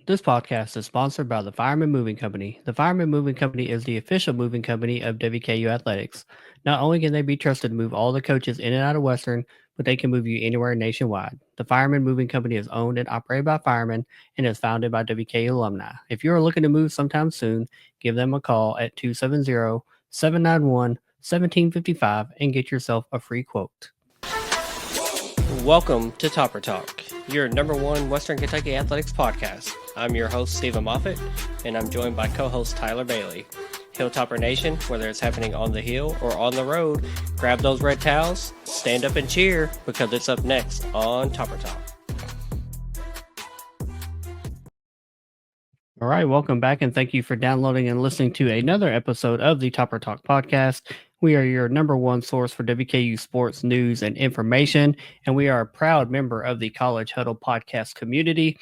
This podcast is sponsored by the Fireman Moving Company. The Fireman Moving Company is the official moving company of WKU Athletics. Not only can they be trusted to move all the coaches in and out of Western, but they can move you anywhere nationwide. The Fireman Moving Company is owned and operated by firemen and is founded by WKU alumni. If you are looking to move sometime soon, give them a call at 270-791-1755 and get yourself a free quote. Welcome to Topper Talk, your number one Western Kentucky athletics podcast. I'm your host, Stephen Moffitt, and I'm joined by co-host Tyler Bailey. Hilltopper Nation, whether it's happening on the hill or on the road, grab those red towels, stand up and cheer, because it's up next on Topper Talk. All right, welcome back, and thank you for downloading and listening to another episode of the Topper Talk podcast. We are your number one source for WKU sports news and information, and we are a proud member of the College Huddle podcast community.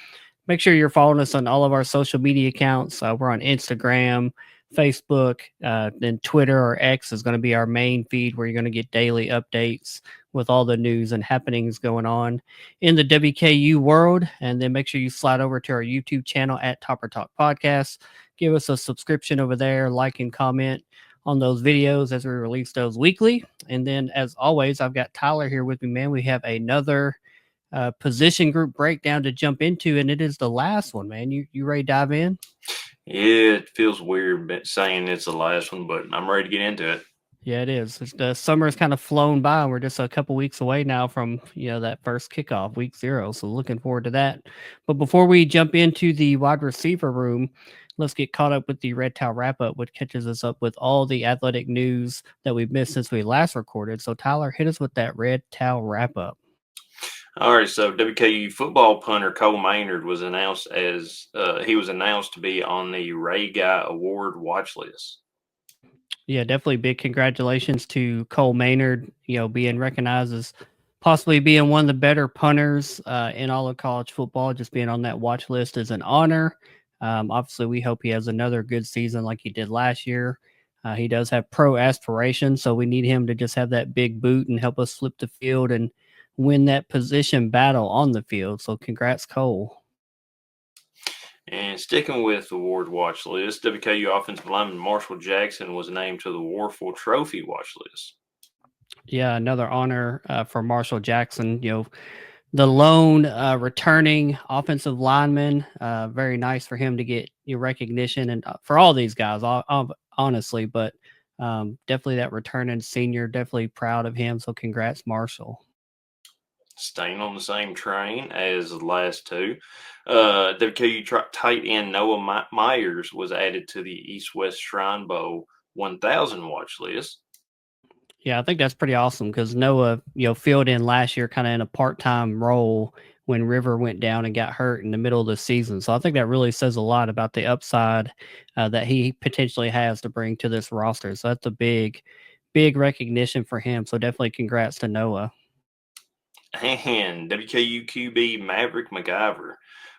Make sure you're following us on all of our social media accounts. We're on Instagram, Facebook, then Twitter or X is going to be our main feed where you're going to get daily updates with all the news and happenings going on in the WKU world. And then make sure you slide over to our YouTube channel at Topper Talk Podcast. Give us a subscription over there, like and comment on those videos as we release those weekly. And then, as always, I've got Tyler here with me, man. We have another position group breakdown to jump into, and it is the last one, man. You ready to dive in? Yeah, it feels weird saying it's the last one, but I'm ready to get into it. Yeah, it is. The summer has kind of flown by, and we're just a couple weeks away now from that first kickoff, week 0. So looking forward to that. But before we jump into the wide receiver room, let's get caught up with the Red Towel wrap up, which catches us up with all the athletic news that we've missed since we last recorded. So Tyler, hit us with that Red Towel wrap up. All right, so WKU football punter Cole Maynard was announced to be on the Ray Guy Award watch list. Yeah, definitely big congratulations to Cole Maynard, being recognized as possibly being one of the better punters in all of college football. Just being on that watch list is an honor. Obviously, we hope he has another good season like he did last year. He does have pro aspirations, so we need him to just have that big boot and help us flip the field and win that position battle on the field. So congrats, Cole. And sticking with the award watch list, WKU offensive lineman Marshall Jackson was named to the Warfel Trophy watch list. Yeah, another honor for Marshall Jackson. The lone returning offensive lineman. Very nice for him to get your recognition, and for all these guys, honestly. But definitely that returning senior. Definitely proud of him. So congrats, Marshall. Staying on the same train as the last two, WKU tight end Noah Myers was added to the East-West Shrine Bowl 1000 watch list. Yeah, I think that's pretty awesome because Noah, filled in last year kind of in a part-time role when River went down and got hurt in the middle of the season. So I think that really says a lot about the upside that he potentially has to bring to this roster. So that's a big, big recognition for him. So definitely congrats to Noah. And WKU QB Maverick McIver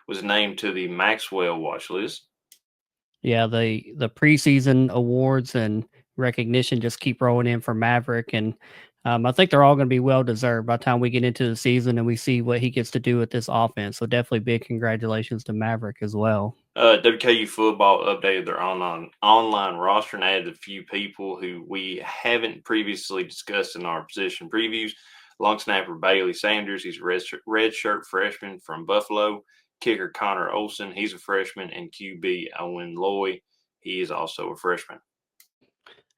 was named to the Maxwell watch list. Yeah, the preseason awards and recognition just keep rolling in for Maverick, and I think they're all going to be well deserved by the time we get into the season and we see what he gets to do with this offense. So definitely big congratulations to Maverick as well. WKU football updated their online roster and added a few people who we haven't previously discussed in our position previews. Long snapper Bailey Sanders, he's a redshirt freshman from Buffalo. Kicker Connor Olson, he's a freshman, and QB Owen Loy, he is also a freshman.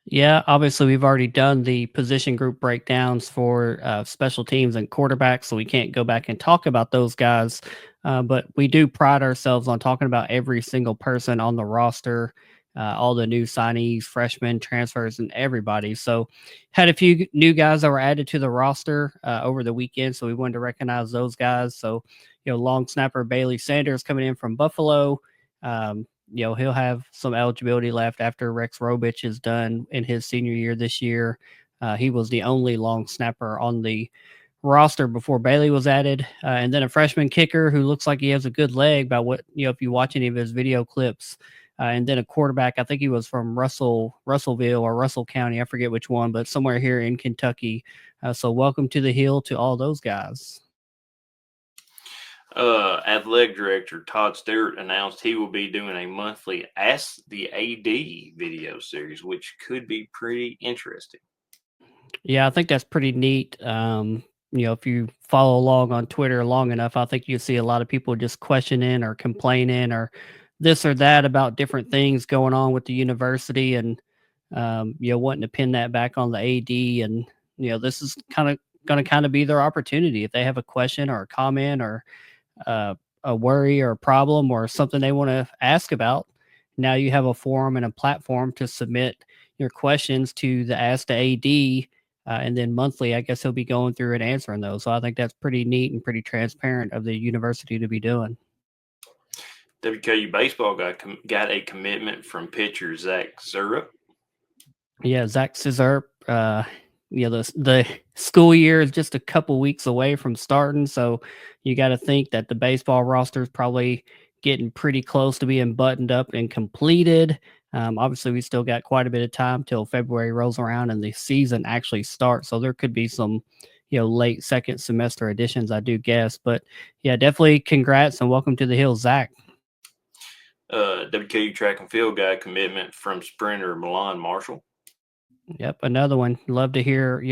Yeah, obviously we've already done the position group breakdowns for special teams and quarterbacks, so we can't go back and talk about those guys. But we do pride ourselves on talking about every single person on the roster, all the new signees, freshmen, transfers, and everybody. So had a few new guys that were added to the roster over the weekend, so we wanted to recognize those guys. So, long snapper Bailey Sanders coming in from Buffalo. He'll have some eligibility left after Rex Robich is done in his senior year this year. He was the only long snapper on the roster before Bailey was added. And then a freshman kicker who looks like he has a good leg by what, if you watch any of his video clips. And then a quarterback, I think he was from Russellville or Russell County. I forget which one, but somewhere here in Kentucky. So welcome to the Hill to all those guys. Athletic director Todd Stewart announced he will be doing a monthly Ask the AD video series, which could be pretty interesting. Yeah, I think that's pretty neat. If you follow along on Twitter long enough, I think you see a lot of people just questioning or complaining or this or that about different things going on with the university and wanting to pin that back on the AD. And this is kind of going to kind of be their opportunity if they have a question or a comment or uh, a worry or a problem or something they want to ask about. Now you have a forum and a platform to submit your questions to the Ask the AD. And then monthly, I guess he'll be going through and answering those. So I think that's pretty neat and pretty transparent of the university to be doing. WKU baseball got a commitment from pitcher Zach Zura. Yeah, Zach Scissor. The school year is just a couple weeks away from starting, so you got to think that the baseball roster is probably getting pretty close to being buttoned up and completed. Obviously, we still got quite a bit of time till February rolls around and the season actually starts. So there could be some, late second semester additions, I do guess. But yeah, definitely congrats and welcome to the Hill, Zach. WKU track and field got a commitment from sprinter Milan Marshall. Yep, another one. Love to hear,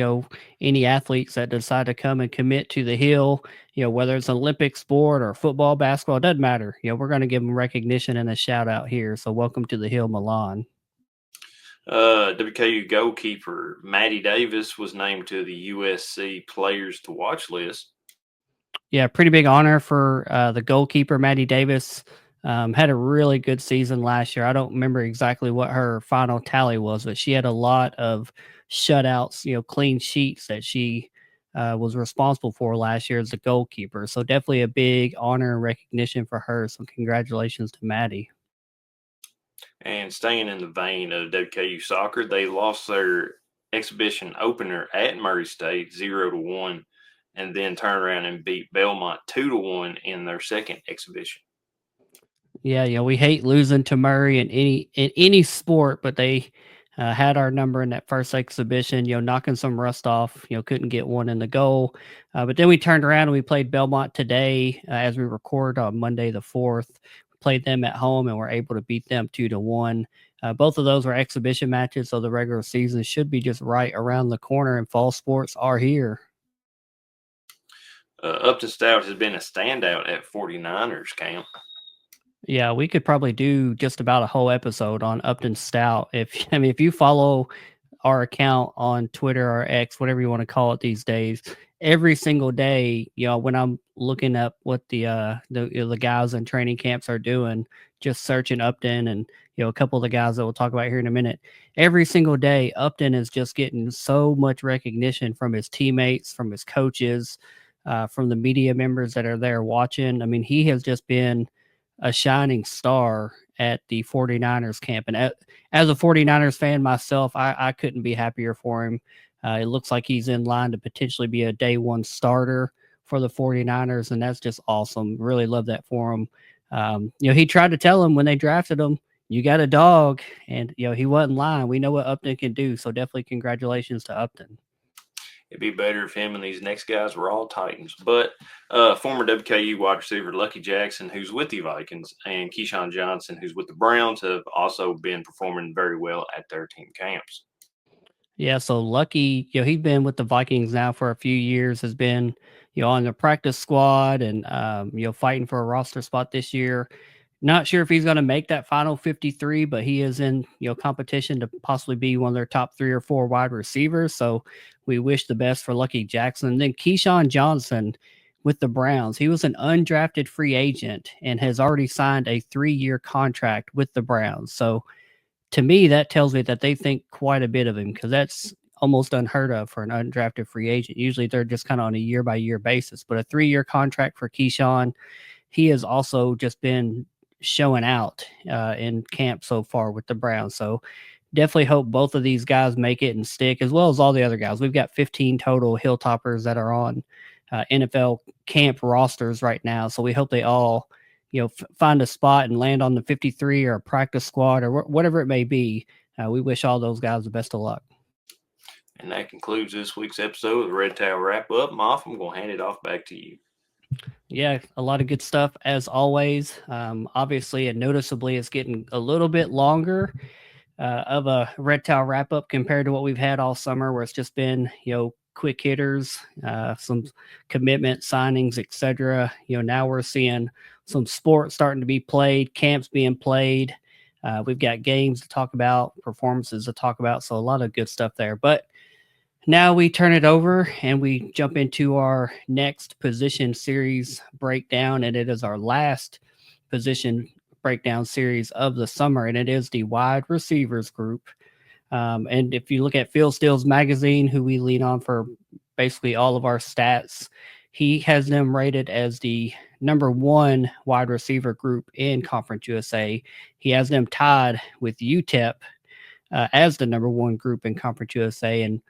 any athletes that decide to come and commit to the Hill, whether it's an Olympic sport or football, basketball, it doesn't matter. We're going to give them recognition and a shout out here. So welcome to the Hill, Milan. WKU goalkeeper Maddie Davis was named to the USC Players to Watch list. Yeah, pretty big honor for the goalkeeper, Maddie Davis. Had a really good season last year. I don't remember exactly what her final tally was, but she had a lot of shutouts, clean sheets that she was responsible for last year as a goalkeeper. So definitely a big honor and recognition for her. So congratulations to Maddie. And staying in the vein of WKU soccer, they lost their exhibition opener at Murray State 0-1, and then turned around and beat Belmont 2-1 in their second exhibition. Yeah, we hate losing to Murray in any sport, but they had our number in that first exhibition. Knocking some rust off. Couldn't get one in the goal, but then we turned around and we played Belmont today as we record on Monday the 4th. We played them at home and we're able to beat them 2-1. Both of those were exhibition matches, so the regular season should be just right around the corner, and fall sports are here. Upton Stout has been a standout at 49ers camp. Yeah, we could probably do just about a whole episode on Upton Stout. If you follow our account on Twitter or X, whatever you want to call it these days, every single day, when I'm looking up what the guys in training camps are doing, just searching Upton and a couple of the guys that we'll talk about here in a minute. Every single day, Upton is just getting so much recognition from his teammates, from his coaches, from the media members that are there watching. I mean, he has just been a shining star at the 49ers camp. And as a 49ers fan myself, I couldn't be happier for him. It looks like he's in line to potentially be a day one starter for the 49ers, and that's just awesome. Really love that for him. He tried to tell him when they drafted him, you got a dog, and he wasn't lying. We know what Upton can do, so definitely congratulations to Upton. It'd be better if him and these next guys were all Titans. But former WKU wide receiver Lucky Jackson, who's with the Vikings, and Keyshawn Johnson, who's with the Browns, have also been performing very well at their team camps. Yeah, so Lucky, he's been with the Vikings now for a few years, has been, on the practice squad and, fighting for a roster spot this year. Not sure if he's going to make that final 53, but he is in, competition to possibly be one of their top 3 or 4 wide receivers. So we wish the best for Lucky Jackson. And then Keyshawn Johnson with the Browns. He was an undrafted free agent and has already signed a 3-year contract with the Browns. So to me, that tells me that they think quite a bit of him because that's almost unheard of for an undrafted free agent. Usually they're just kind of on a year by year basis, but a 3-year contract for Keyshawn. He has also just been showing out in camp so far with the Browns. So definitely hope both of these guys make it and stick, as well as all the other guys. We've got 15 total Hilltoppers that are on NFL camp rosters right now. So we hope they all, find a spot and land on the 53 or a practice squad or whatever it may be. We wish all those guys the best of luck. And that concludes this week's episode of the Red Towel Wrap Up. Moff, I'm going to hand it off back to you. Yeah, a lot of good stuff as always. Obviously, and noticeably, it's getting a little bit longer of a red towel wrap up compared to what we've had all summer, where it's just been quick hitters, some commitment signings, etc. Now we're seeing some sports starting to be played, camps being played. We've got games to talk about, performances to talk about, so a lot of good stuff there. But now we turn it over and we jump into our next position series breakdown, and it is our last position breakdown series of the summer, and it is the wide receivers group. And if you look at Phil Steele's magazine, who we lean on for basically all of our stats, he has them rated as the number one wide receiver group in Conference USA. He has them tied with UTEP as the number one group in Conference USA. And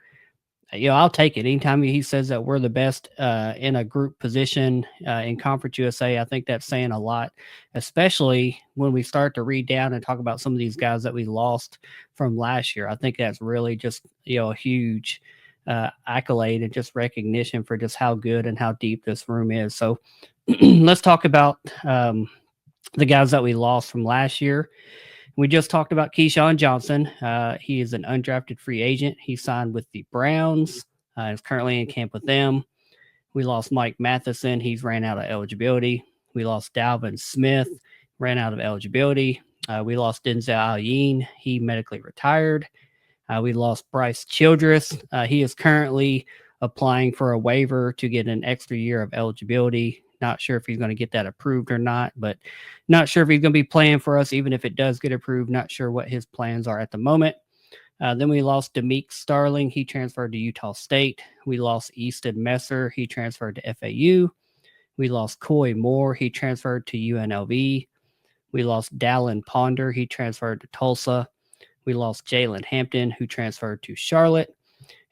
I'll take it. Anytime he says that we're the best in a group position in Conference USA, I think that's saying a lot, especially when we start to read down and talk about some of these guys that we lost from last year. I think that's really just a huge accolade and just recognition for just how good and how deep this room is. So let's talk about the guys that we lost from last year. We just talked about Keyshawn Johnson. He is an undrafted free agent. He signed with the Browns. Is currently in camp with them. We lost Mike Matheson. He's ran out of eligibility. We lost Dalvin Smith. Ran out of eligibility. We lost Denzel Aliyeen. He medically retired. We lost Bryce Childress. He is currently applying for a waiver to get an extra year of eligibility. Not sure if he's going to get that approved or not, but not sure if he's going to be playing for us, even if it does get approved. Not sure what his plans are at the moment. Then we lost Demeek Starling. He transferred to Utah State. We lost Easton Messer. He transferred to FAU. We lost Coy Moore. He transferred to UNLV. We lost Dallin Ponder. He transferred to Tulsa. We lost Jalen Hampton, who transferred to Charlotte.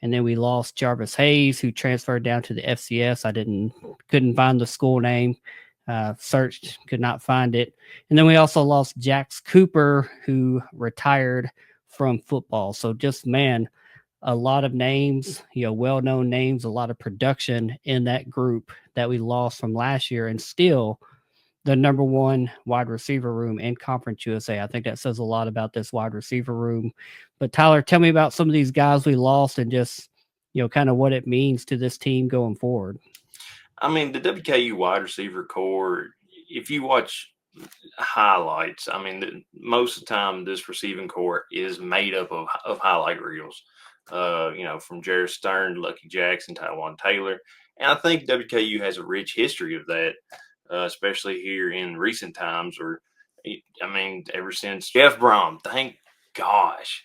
And then we lost Jarvis Hayes, who transferred down to the FCS. Couldn't find the school name. Searched, could not find it. And then we also lost Jax Cooper, who retired from football. So just a lot of names, well-known names, a lot of production in that group that we lost from last year, and still the number one wide receiver room in Conference USA. I think that says a lot about this wide receiver room. But Tyler, tell me about some of these guys we lost and just, kind of what it means to this team going forward. I mean, the WKU wide receiver core, if you watch highlights, I mean, most of the time this receiving core is made up of highlight reels. From Jared Stern, Lucky Jackson, Tywan Taylor. And I think WKU has a rich history of that, especially here in recent times. Ever since Jeff Brom, thank gosh,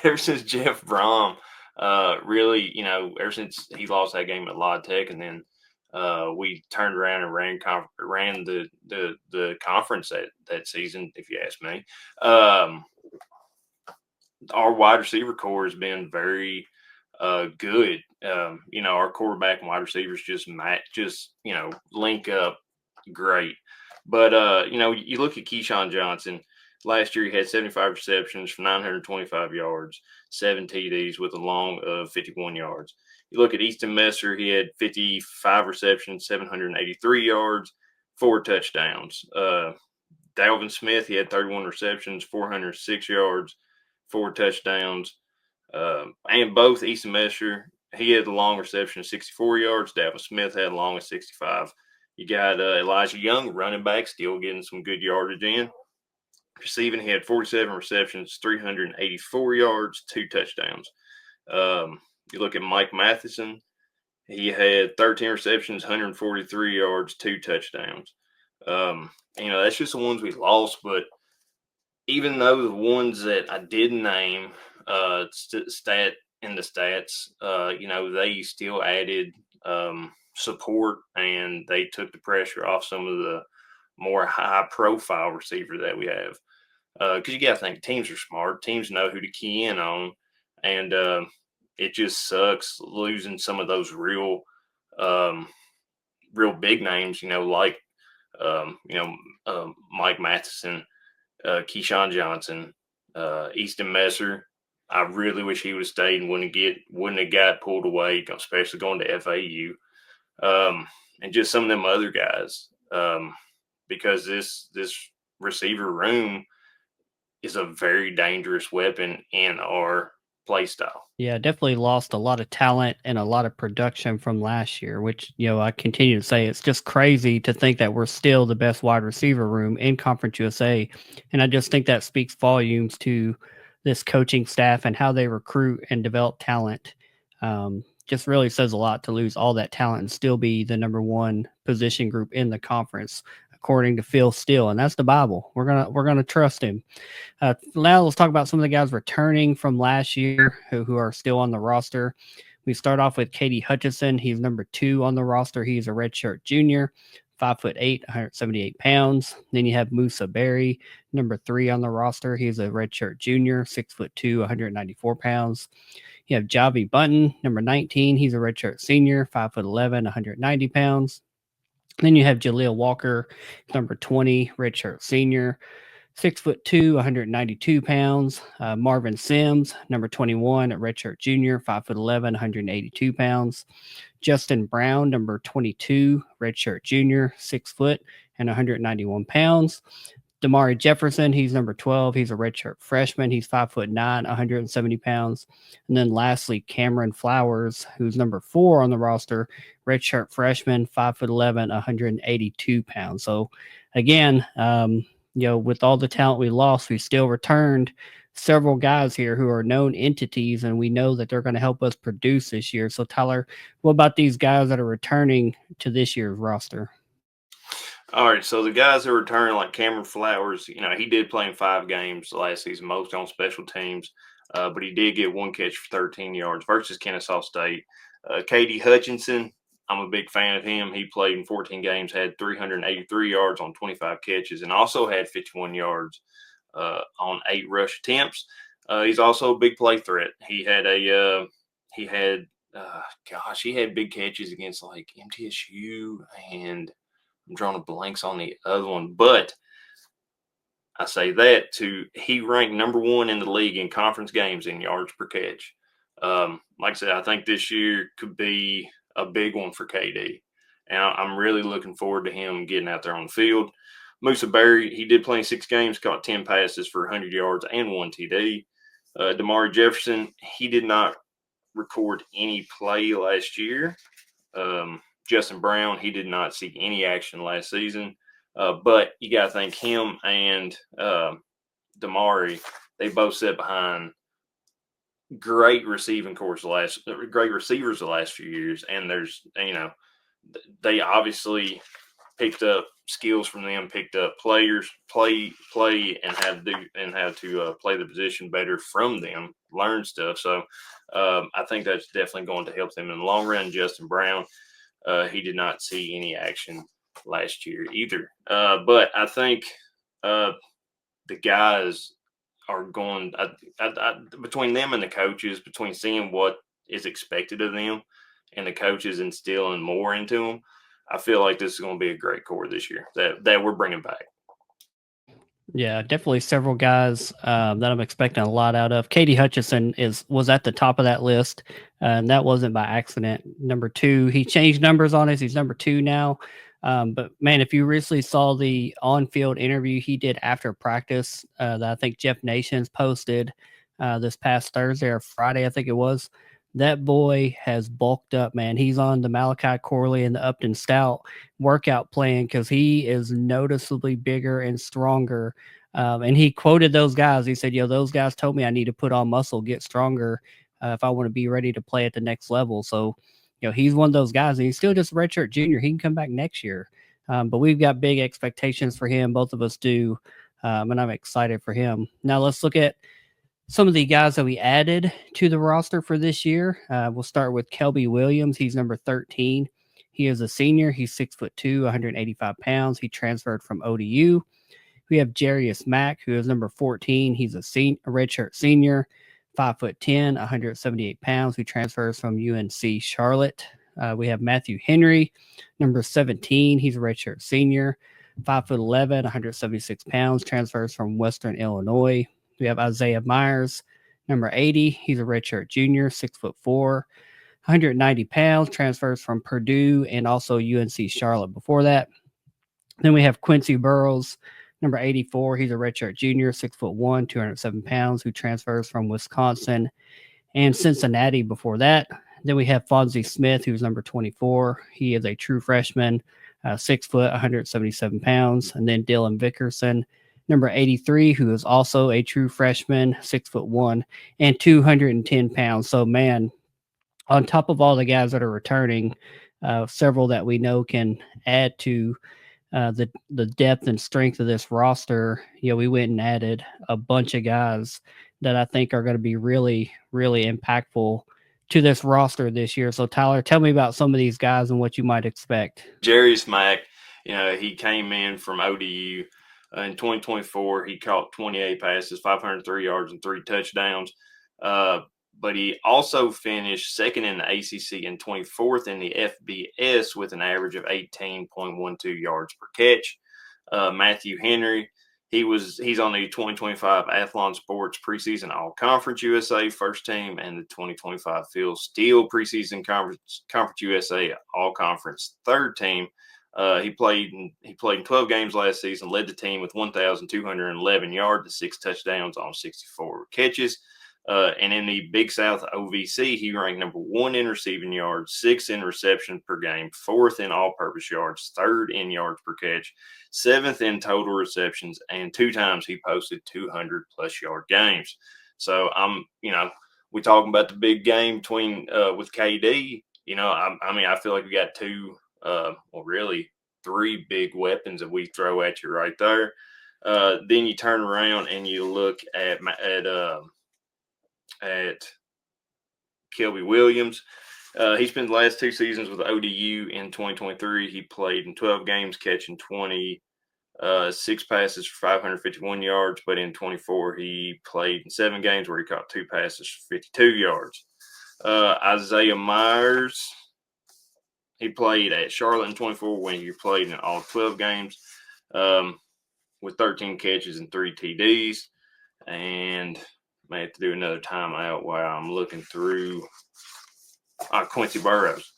ever since Jeff Brom, really, ever since he lost that game at La Tech, and then we turned around and ran the conference that season. If you ask me, our wide receiver core has been very good. Our quarterback and wide receivers just link up great. But you look at Keyshawn Johnson. Last year, he had 75 receptions for 925 yards, 7 TDs with a long of 51 yards. You look at Easton Messer, he had 55 receptions, 783 yards, 4 touchdowns. Dalvin Smith, he had 31 receptions, 406 yards, 4 touchdowns. And both Easton Messer, he had the long reception of 64 yards. Dalvin Smith had a long of 65. You got Elijah Young, running back, still getting some good yardage in. Receiving, he had 47 receptions, 384 yards, 2 touchdowns. You look at Mike Matheson, he had 13 receptions, 143 yards, 2 touchdowns. That's just the ones we lost. But even though the ones that I did name stat in the stats, they still added support, and they took the pressure off some of the more high profile receiver that we have. Because you got to think teams are smart. Teams know who to key in on. And it just sucks losing some of those real big names, like Mike Matheson, Keyshawn Johnson, Easton Messer. I really wish he would have stayed and wouldn't have got pulled away, especially going to FAU. and just some of them other guys, because this receiver room is a very dangerous weapon in our play style. Yeah, definitely lost a lot of talent and a lot of production from last year, which, I continue to say it's just crazy to think that we're still the best wide receiver room in Conference USA. And I just think that speaks volumes to this coaching staff and how they recruit and develop talent. Just really says a lot to lose all that talent and still be the number one position group in the conference, according to Phil Steele. And that's the Bible. We're gonna trust him. Now let's talk about some of the guys returning from last year who are still on the roster. We start off with Katie Hutchison. He's number 2 on the roster. He's a redshirt junior, 5'8", 178 pounds. Then you have Musa Berry, number 3 on the roster. He's a redshirt junior, 6'2", 194 pounds. You have Javi Bunton, number 19. He's a redshirt senior, 5'11", 190 pounds. Then you have Jaleel Walker, number 20, redshirt senior, 6'2", 192 pounds. Marvin Sims, number 21, a redshirt junior, 5'11", 182 pounds. Justin Brown, number 22, redshirt junior, 6 foot and 191 pounds. Damari Jefferson, he's number 12. He's a redshirt freshman. He's 5'9", 170 pounds. And then lastly, Cameron Flowers, who's number 4 on the roster, redshirt freshman, 5'11", 182 pounds. So again, with all the talent we lost, we still returned several guys here who are known entities, and we know that they're going to help us produce this year. So Tyler, what about these guys that are returning to this year's roster? All right, so the guys who return, like Cameron Flowers, he did play in 5 games last season, most on special teams, but he did get 1 catch for 13 yards versus Kennesaw State. Katie Hutchinson, I'm a big fan of him. He played in 14 games, had 383 yards on 25 catches, and also had 51 yards on 8 rush attempts. He's also a big play threat. He had he had big catches against like MTSU, and I'm drawing a blanks on the other one, but I say that he ranked number 1 in the league in conference games in yards per catch. Like I said, I think this year could be a big one for KD, and I'm really looking forward to him getting out there on the field. Musa Berry, he did play in 6 games, caught 10 passes for 100 yards and 1 TD. Damari Jefferson, he did not record any play last year. Justin Brown, he did not see any action last season. But you got to think him and Damari, they both sat behind great receivers the last few years. And they obviously picked up skills from them, picked up play and how to play the position better from them, learn stuff. So I think that's definitely going to help them in the long run. Justin Brown, he did not see any action last year either. But I think the guys are going between them and the coaches, between seeing what is expected of them and the coaches instilling more into them, I feel like this is going to be a great core this year that we're bringing back. Yeah, definitely several guys that I'm expecting a lot out of. Katie Hutchison was at the top of that list, and that wasn't by accident. Number 2, he changed numbers on us. He's number 2 now. But man, if you recently saw the on-field interview he did after practice that I think Jeff Nations posted this past Thursday or Friday, I think it was, that boy has bulked up, man. He's on the Malachi Corley and the Upton Stout workout plan because he is noticeably bigger and stronger. And he quoted those guys. He said, those guys told me I need to put on muscle, get stronger if I want to be ready to play at the next level. So, he's one of those guys, and he's still just a redshirt junior. He can come back next year. But we've got big expectations for him. Both of us do. And I'm excited for him. Now let's look at some of the guys that we added to the roster for this year. We'll start with Kelby Williams. He's number 13. He is a senior. He's 6'2", 185 pounds. He transferred from ODU. We have Jarius Mack, who is number 14. He's a redshirt senior, 5'10", 178 pounds. He transfers from UNC Charlotte. We have Matthew Henry, number 17. He's a redshirt senior, 5'11", 176 pounds. Transfers from Western Illinois. We have Isaiah Myers, number 80. He's a redshirt junior, 6'4", 190 pounds, transfers from Purdue and also UNC Charlotte before that. Then we have Quincy Burrows, number 84. He's a redshirt junior, 6'1", 207 pounds, who transfers from Wisconsin and Cincinnati before that. Then we have Fonzie Smith, who's number 24. He is a true freshman, 6 foot, 177 pounds. And then Dylan Vickerson, number 83, who is also a true freshman, 6'1" and 210 pounds. So, man, on top of all the guys that are returning, several that we know can add to the depth and strength of this roster. We went and added a bunch of guys that I think are going to be really, really impactful to this roster this year. So, Tyler, tell me about some of these guys and what you might expect. Jerry Smack, he came in from ODU in 2024. He caught 28 passes, 503 yards, and 3 touchdowns. But he also finished second in the ACC and 24th in the FBS with an average of 18.12 yards per catch. Matthew Henry, he's on the 2025 Athlon Sports preseason All-Conference USA first team and the 2025 Phil Steele preseason Conference USA All-Conference third team. He played in 12 games last season, led the team with 1,211 yards and 6 touchdowns on 64 catches. And in the Big South OVC, he ranked number 1 in receiving yards, 6th in reception per game, 4th in all-purpose yards, 3rd in yards per catch, 7th in total receptions, and 2 times he posted 200-plus yard games. So we talking about the big game between with KD. I feel like we got 2, really 3 big weapons that we throw at you right there. Then you turn around and you look at Kelby Williams. He spent the last 2 seasons with ODU. In 2023, he played in 12 games, catching 6 passes for 551 yards. But in 24, he played in 7 games where he caught 2 passes for 52 yards. Isaiah Myers, he played at Charlotte in 24 when he played in all 12 games with 13 catches and 3 TDs. And may have to do another timeout while I'm looking through Quincy Burrows.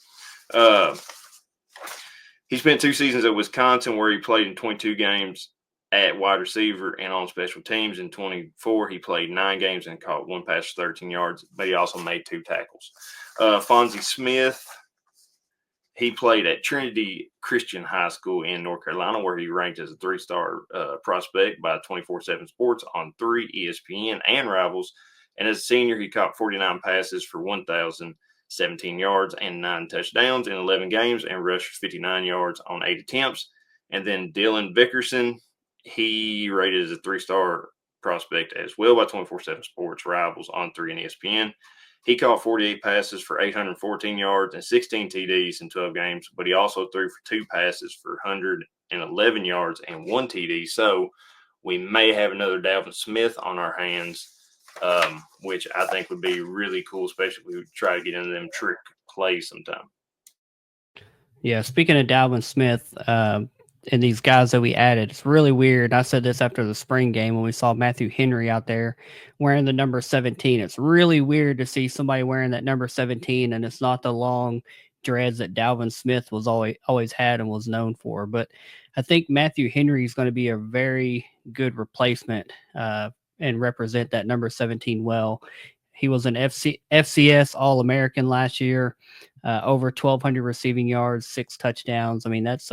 He spent 2 seasons at Wisconsin where he played in 22 games at wide receiver and on special teams. In 24, he played 9 games and caught 1 pass for 13 yards, but he also made 2 tackles. Fonzie Smith, he played at Trinity Christian High School in North Carolina, where he ranked as a 3-star prospect by 24/7 Sports on 3, ESPN, and Rivals. And as a senior, he caught 49 passes for 1,017 yards and 9 touchdowns in 11 games and rushed 59 yards on 8 attempts. And then Dylan Vickerson, he rated as a 3-star prospect as well by 24/7 Sports, Rivals, On 3, and ESPN. He caught 48 passes for 814 yards and 16 TDs in 12 games, but he also threw for 2 passes for 111 yards and 1 TD. So we may have another Dalvin Smith on our hands, which I think would be really cool, especially if we would try to get into them trick plays sometime. Yeah, speaking of Dalvin Smith, and these guys that we added, it's really weird. I said this after the spring game when we saw Matthew Henry out there wearing the number 17. It's really weird to see somebody wearing that number 17, and it's not the long dreads that Dalvin Smith was always had and was known for. But I think Matthew Henry is going to be a very good replacement and represent that number 17 well. He was an FCS All-American last year, over 1,200 receiving yards, 6 touchdowns. I mean, that's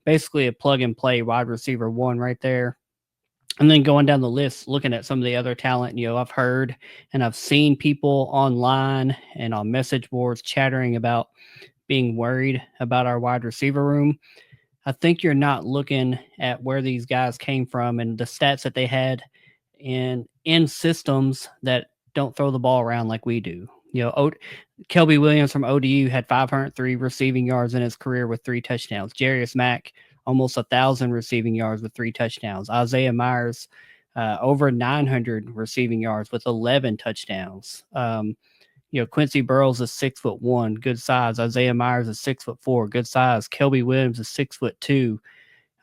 basically a plug-and-play wide receiver 1 right there. And then going down the list, looking at some of the other talent, I've heard and I've seen people online and on message boards chattering about being worried about our wide receiver room. I think you're not looking at where these guys came from and the stats that they had in systems that don't throw the ball around like we do. Kelby Williams from ODU had 503 receiving yards in his career with 3 touchdowns. Jarius Mack, almost 1,000 receiving yards with 3 touchdowns. Isaiah Myers, over 900 receiving yards with 11 touchdowns. Quincy Burrows is 6'1", good size. Isaiah Myers is 6'4", good size. Kelby Williams is 6'2".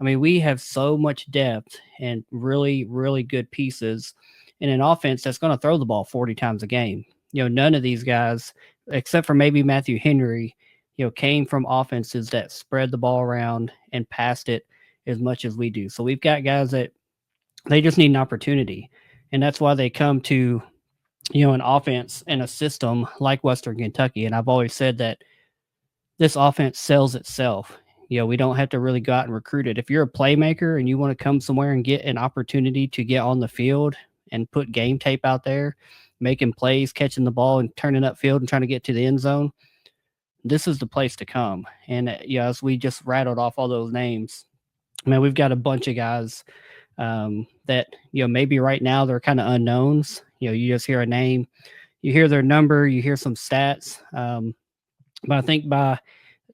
I mean, we have so much depth and really, really good pieces in an offense that's going to throw the ball 40 times a game. None of these guys except for maybe Matthew Henry, came from offenses that spread the ball around and passed it as much as we do. So we've got guys that they just need an opportunity. And that's why they come to, an offense and a system like Western Kentucky. And I've always said that this offense sells itself. We don't have to really go out and recruit it. If you're a playmaker and you want to come somewhere and get an opportunity to get on the field and put game tape out there, making plays, catching the ball and turning upfield and trying to get to the end zone, this is the place to come. And as we just rattled off all those names, man, we've got a bunch of guys that maybe right now they're kind of unknowns. You just hear a name, you hear their number, you hear some stats. But I think by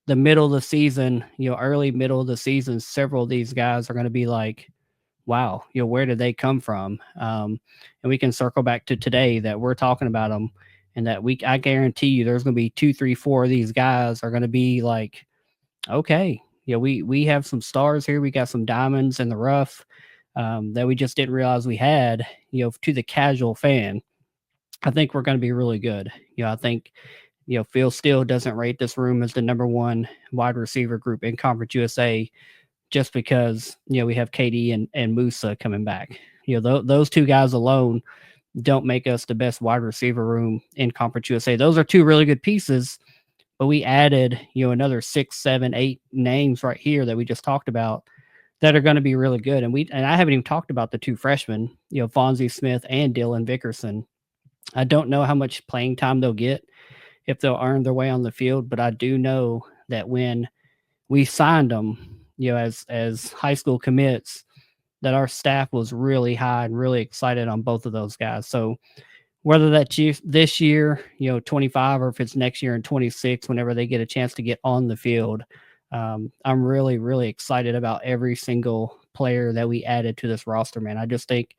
the middle of the season, early middle of the season, several of these guys are going to be like, wow, where did they come from? And we can circle back to today that we're talking about them, and that I guarantee you, there's going to be 2, 3, 4 of these guys are going to be like, okay, we have some stars here, we got some diamonds in the rough that we just didn't realize we had. To the casual fan, I think we're going to be really good. I think Phil Steele doesn't rate this room as the number one wide receiver group in Conference USA just because we have KD and Musa coming back. Those two guys alone don't make us the best wide receiver room in Conference USA. Those are two really good pieces, but we added another 6, 7, 8 names right here that we just talked about that are going to be really good. And I haven't even talked about the two freshmen, Fonzie Smith and Dylan Vickerson. I don't know how much playing time they'll get, if they'll earn their way on the field, but I do know that when we signed them, as high school commits, that our staff was really high and really excited on both of those guys. So whether that's this year, 25, or if it's next year in 26, whenever they get a chance to get on the field, I'm really, really excited about every single player that we added to this roster, man. I just think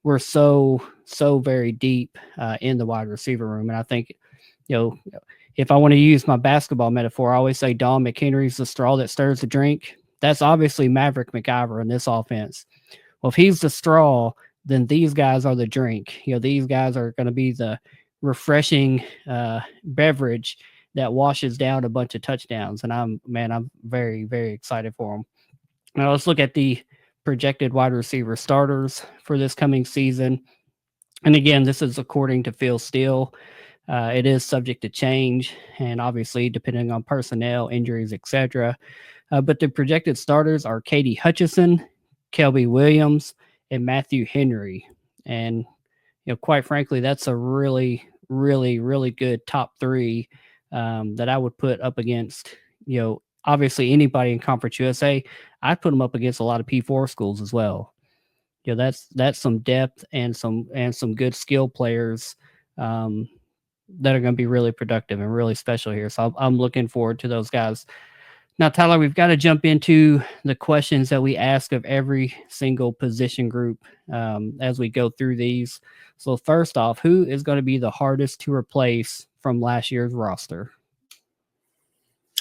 we're so very deep in the wide receiver room. And I think, if I want to use my basketball metaphor, I always say Don McHenry's the straw that stirs the drink. That's obviously Maverick McIver in this offense. Well, if he's the straw, then these guys are the drink. These guys are going to be the refreshing beverage that washes down a bunch of touchdowns. And I'm very, very excited for them. Now let's look at the projected wide receiver starters for this coming season. And again, this is according to Phil Steele. It is subject to change, and obviously depending on personnel, injuries, etc. But the projected starters are Katie Hutchison, Kelby Williams, and Matthew Henry. And quite frankly, that's a really, really, really good top three that I would put up against. Obviously anybody in Conference USA. I'd put them up against a lot of P4 schools as well. That's some depth and some good skill players that are going to be really productive and really special here. So I'm looking forward to those guys. Now, Tyler, we've got to jump into the questions that we ask of every single position group as we go through these. So first off, who is going to be the hardest to replace from last year's roster?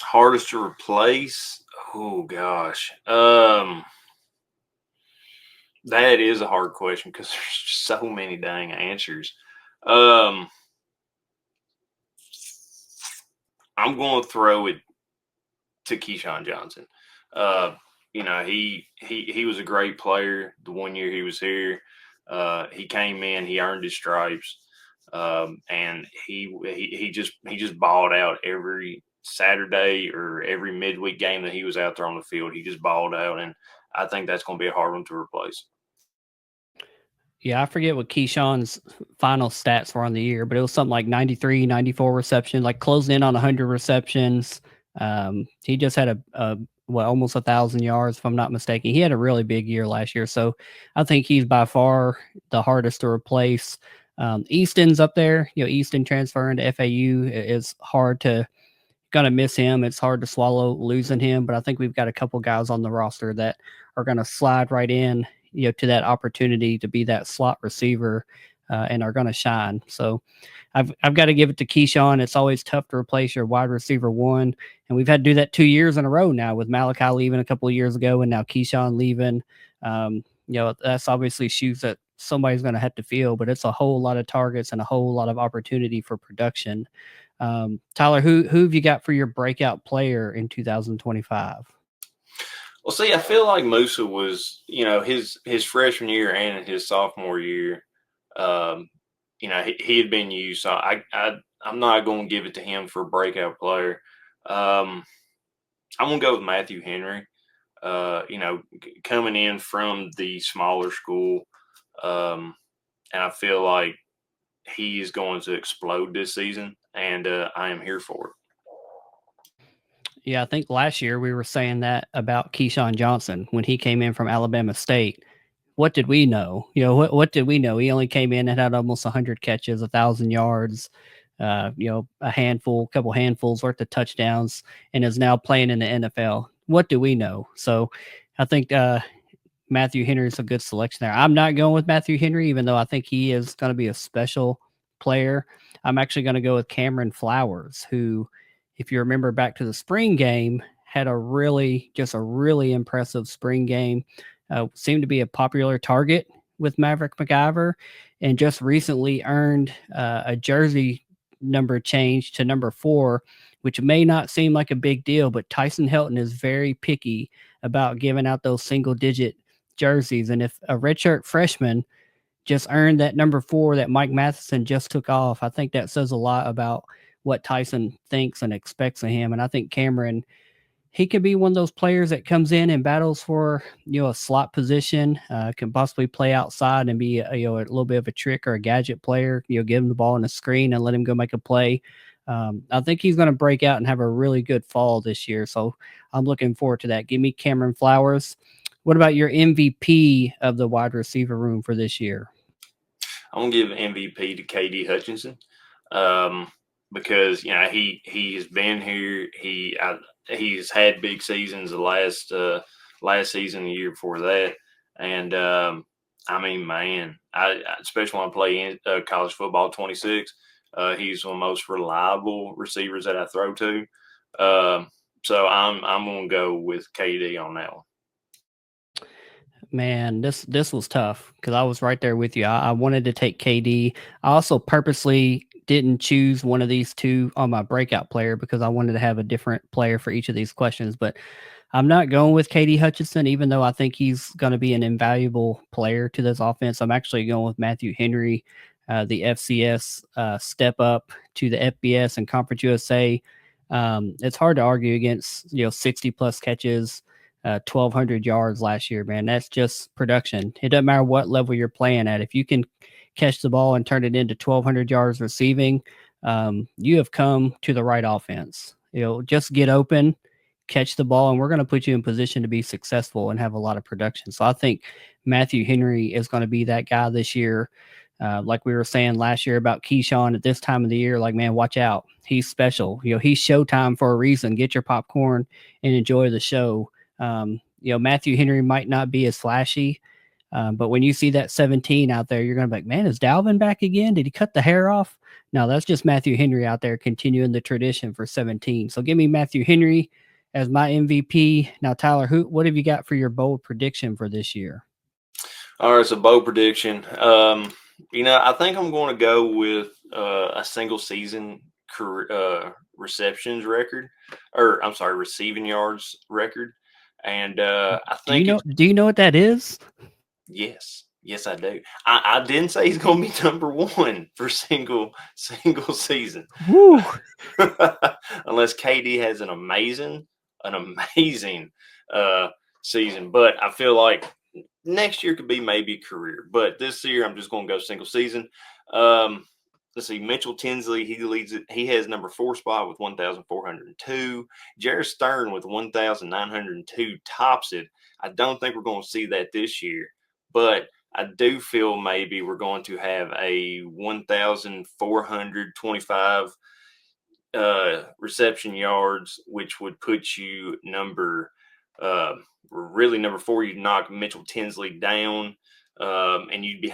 Hardest to replace? Oh gosh. That is a hard question because there's so many dang answers. I'm going to throw it to Keyshawn Johnson. He was a great player the 1 year he was here. He came in, he earned his stripes, and he just balled out every Saturday or every midweek game that he was out there on the field. He just balled out, and I think that's going to be a hard one to replace. Yeah, I forget what Keyshawn's final stats were on the year, but it was something like 93, 94 receptions, like closing in on 100 receptions. He just had almost 1,000 yards, if I'm not mistaken. He had a really big year last year, so I think he's by far the hardest to replace. Easton's up there. Easton transferring to FAU is hard to gonna miss him. It's hard to swallow losing him, but I think we've got a couple guys on the roster that are gonna slide right in, to that opportunity to be that slot receiver, and are gonna shine. So I've got to give it to Keyshawn. It's always tough to replace your wide receiver one, and we've had to do that 2 years in a row now with Malachi leaving a couple of years ago, and now Keyshawn leaving. That's obviously shoes that somebody's going to have to fill, but it's a whole lot of targets and a whole lot of opportunity for production. Tyler, who have you got for your breakout player in 2025? Well, see, I feel like Musa was, his freshman year and his sophomore year, um, he had been used. So I'm not going to give it to him for a breakout player. Um, I'm going to go with Matthew Henry. Coming in from the smaller school, and I feel like he is going to explode this season, and I am here for it. Yeah, I think last year we were saying that about Keyshawn Johnson when he came in from Alabama State. What did we know? What did we know? He only came in and had almost 100 catches, 1,000 yards, a couple handfuls worth of touchdowns, and is now playing in the NFL. What do we know? So I think Matthew Henry is a good selection there. I'm not going with Matthew Henry, even though I think he is going to be a special player. I'm actually going to go with Cameron Flowers, who, if you remember back to the spring game, had just a really impressive spring game. Seemed to be a popular target with Maverick McIver, and just recently earned a jersey number change to number 4, which may not seem like a big deal, but Tyson Helton is very picky about giving out those single digit jerseys. And if a redshirt freshman just earned that number 4 that Mike Matheson just took off, I think that says a lot about what Tyson thinks and expects of him. And I think Cameron, he could be one of those players that comes in and battles for a slot position, can possibly play outside and be a little bit of a trick or a gadget player. Give him the ball on the screen and let him go make a play. I think he's going to break out and have a really good fall this year. So I'm looking forward to that. Give me Cameron Flowers. What about your MVP of the wide receiver room for this year? I'm gonna give MVP to KD Hutchinson, because he has been here. He's had big seasons. The last season, the year before that, and I mean, man, especially when I play in college football 26, he's one of the most reliable receivers that I throw to. So I'm gonna go with KD on that one. Man, this was tough because I was right there with you. I wanted to take KD. I also purposely didn't choose one of these two on my breakout player because I wanted to have a different player for each of these questions. But I'm not going with KD Hutchinson, even though I think he's going to be an invaluable player to this offense. I'm actually going with Matthew Henry, the FCS step up to the FBS and Conference USA. It's hard to argue against 60 plus catches, 1,200 yards last year, man. That's just production. It doesn't matter what level you're playing at. If you can catch the ball and turn it into 1,200 yards receiving, you have come to the right offense. Just get open, catch the ball, and we're going to put you in position to be successful and have a lot of production. So I think Matthew Henry is going to be that guy this year. Like we were saying last year about Keyshawn at this time of the year, like, man, watch out. He's special. He's showtime for a reason. Get your popcorn and enjoy the show. Matthew Henry might not be as flashy, but when you see that 17 out there, you're going to be like, man, is Dalvin back again? Did he cut the hair off? No, that's just Matthew Henry out there continuing the tradition for 17. So give me Matthew Henry as my MVP. Now, Tyler, what have you got for your bold prediction for this year? All right, so bold prediction. I think I'm going to go with a single season career, receptions record, or I'm sorry, receiving yards record. And I Do you think know? it's Do you know what that is? yes, I do. I didn't say he's going to be number one for single season, Woo! unless KD has an amazing uh, season. But I feel like next year could be maybe career, but this year I'm just going to go single season. Um, let's see, Mitchell Tinsley, he leads it. He has number 4 spot with 1,402. Jared Stern with 1,902 tops it. I don't think we're going to see that this year, but I do feel maybe we're going to have a 1,425 reception yards, which would put you uh, really number 4. You'd knock Mitchell Tinsley down, and you'd be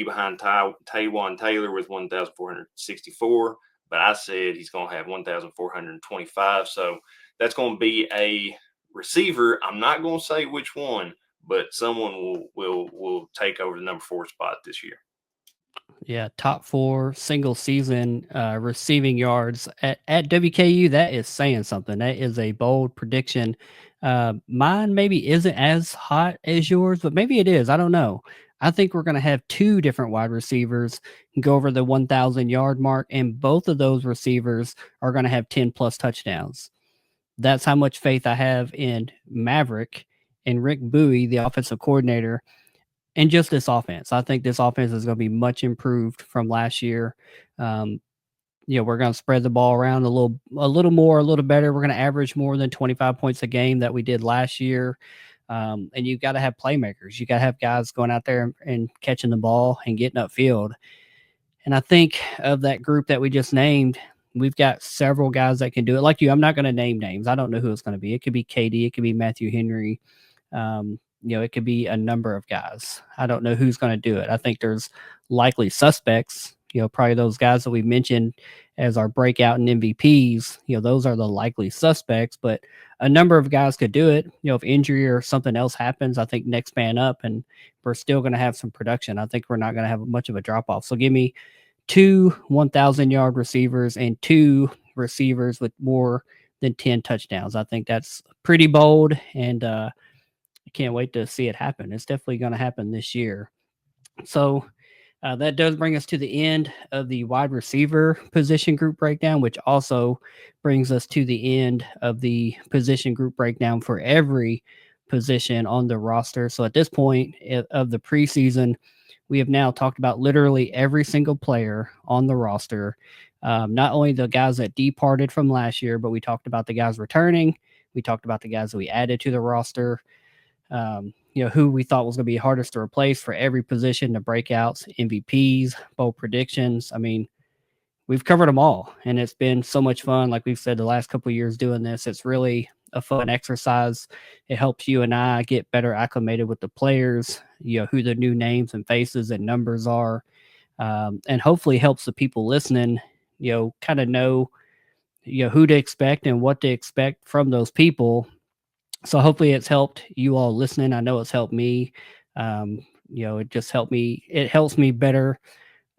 behind Taywan Taylor with 1,464. But I said he's going to have 1,425, so that's going to be a receiver. I'm not going to say which one, but someone will take over the number 4 spot this year. Yeah, top 4 single season, receiving yards at WKU. That is saying something. That is a bold prediction. Mine maybe isn't as hot as yours, but maybe it is. I don't know. I think we're gonna have 2 different wide receivers go over the 1,000-yard mark, and both of those receivers are gonna have 10 plus touchdowns. That's how much faith I have in Maverick and Rick Bowie, the offensive coordinator, and just this offense. I think this offense is going to be much improved from last year. Um, we're going to spread the ball around a little more, a little better. We're going to average more than 25 points a game that we did last year. And you got to have playmakers. You got to have guys going out there and catching the ball and getting upfield. And I think of that group that we just named, we've got several guys that can do it. Like you, I'm not going to name names. I don't know who it's going to be. It could be KD. It could be Matthew Henry. It could be a number of guys. I don't know who's going to do it. I think there's likely suspects, probably those guys that we mentioned as our breakout and MVPs, those are the likely suspects, but a number of guys could do it. If injury or something else happens, I think next man up and we're still going to have some production. I think we're not going to have much of a drop off. So give me 2 1,000-yard receivers and 2 receivers with more than 10 touchdowns. I think that's pretty bold, and I can't wait to see it happen. It's definitely going to happen this year. So that does bring us to the end of the wide receiver position group breakdown, which also brings us to the end of the position group breakdown for every position on the roster. So at this point of the preseason, we have now talked about literally every single player on the roster. Not only the guys that departed from last year, but we talked about the guys returning. We talked about the guys that we added to the roster. Who we thought was going to be hardest to replace for every position, the breakouts, MVPs, bold predictions. I mean, we've covered them all, and it's been so much fun. Like we've said, the last couple of years doing this, it's really a fun exercise. It helps you and I get better acclimated with the players, who the new names and faces and numbers are, and hopefully helps the people listening, kind of know, who to expect and what to expect from those people. So hopefully it's helped you all listening. I know it's helped me. It just helped me. It helps me better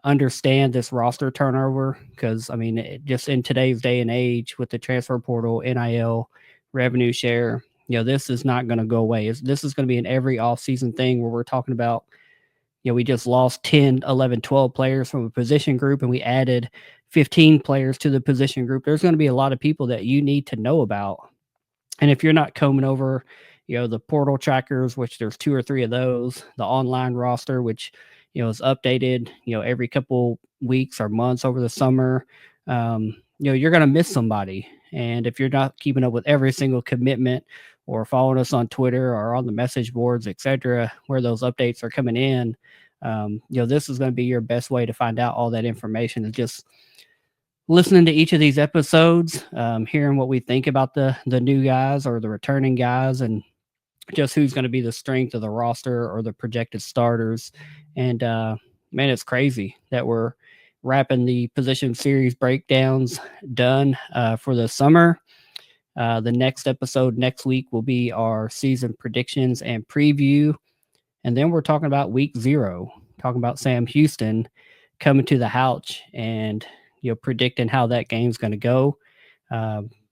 understand this roster turnover because I mean, just in today's day and age with the transfer portal, NIL, revenue share, this is not going to go away. This is going to be an every offseason thing where we're talking about. We just lost 10, 11, 12 players from a position group and we added 15 players to the position group. There's going to be a lot of people that you need to know about, and if you're not combing over, the portal trackers, which there's 2 or 3 of those, the online roster, which, is updated, every couple weeks or months over the summer, you're going to miss somebody. And if you're not keeping up with every single commitment or following us on Twitter or on the message boards, etc., where those updates are coming in, this is going to be your best way to find out all that information is just listening to each of these episodes, hearing what we think about the new guys or the returning guys, and just who's going to be the strength of the roster or the projected starters. And man, it's crazy that we're wrapping the position series breakdowns done for the summer. The next episode next week will be our season predictions and preview. And then we're talking about week 0, talking about Sam Houston coming to the Houch and, predicting how that game's going to go.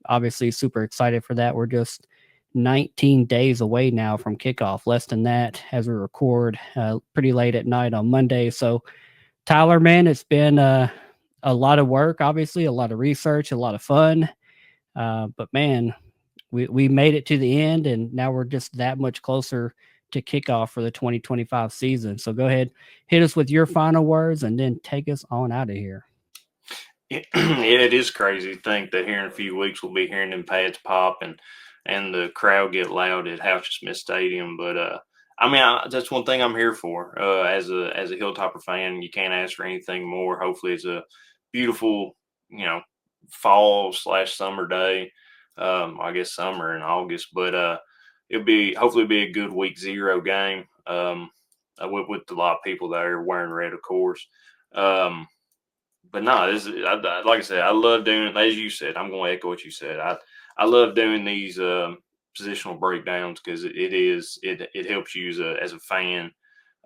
Obviously, super excited for that. We're just 19 days away now from kickoff, less than that as we record pretty late at night on Monday. So, Tyler, man, it's been a lot of work, obviously, a lot of research, a lot of fun. But, man, we made it to the end, and now we're just that much closer to kickoff for the 2025 season. So go ahead, hit us with your final words, and then take us on out of here. Yeah, it is crazy to think that here in a few weeks we'll be hearing them pads pop and the crowd get loud at Houcher Smith Stadium. But I mean, that's one thing I'm here for. As a Hilltopper fan, you can't ask for anything more. Hopefully, it's a beautiful, fall / summer day. I guess summer in August, but hopefully be a good week 0 game. With a lot of people there wearing red, of course. But no, like I said, I love doing. As you said, I'm going to echo what you said. I love doing these positional breakdowns because it helps you as a fan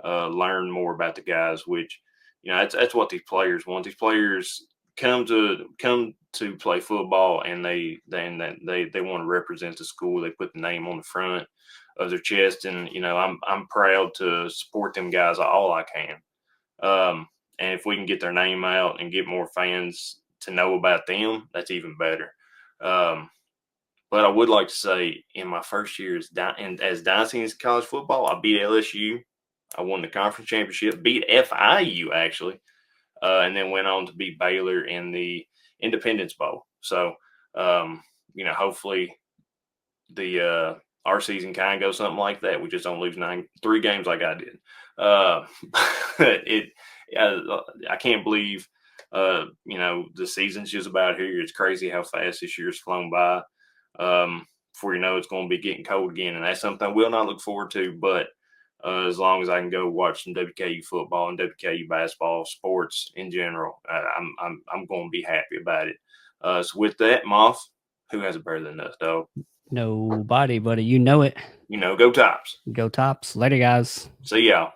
learn more about the guys, which That's what these players want. These players come to play football, and they want to represent the school. They put the name on the front of their chest, and I'm proud to support them guys all I can. And if we can get their name out and get more fans to know about them, that's even better. Um, but I would like to say, in my first year as Dynasty in college football, I beat LSU. I won the conference championship, beat FIU actually, and then went on to beat Baylor in the Independence Bowl. So, hopefully the our season kind of goes something like that. We just don't lose 3 games like I did. Uh, it I can't believe the season's just about here. It's crazy how fast this year's flown by. Before you know, it's going to be getting cold again, and that's something I will not look forward to. But as long as I can go watch some WKU football and WKU basketball, sports in general, I'm going to be happy about it. So with that, Moth, who has it better than us, dog? Nobody, buddy. You know it. Go Tops. Go Tops. Later, guys. See y'all.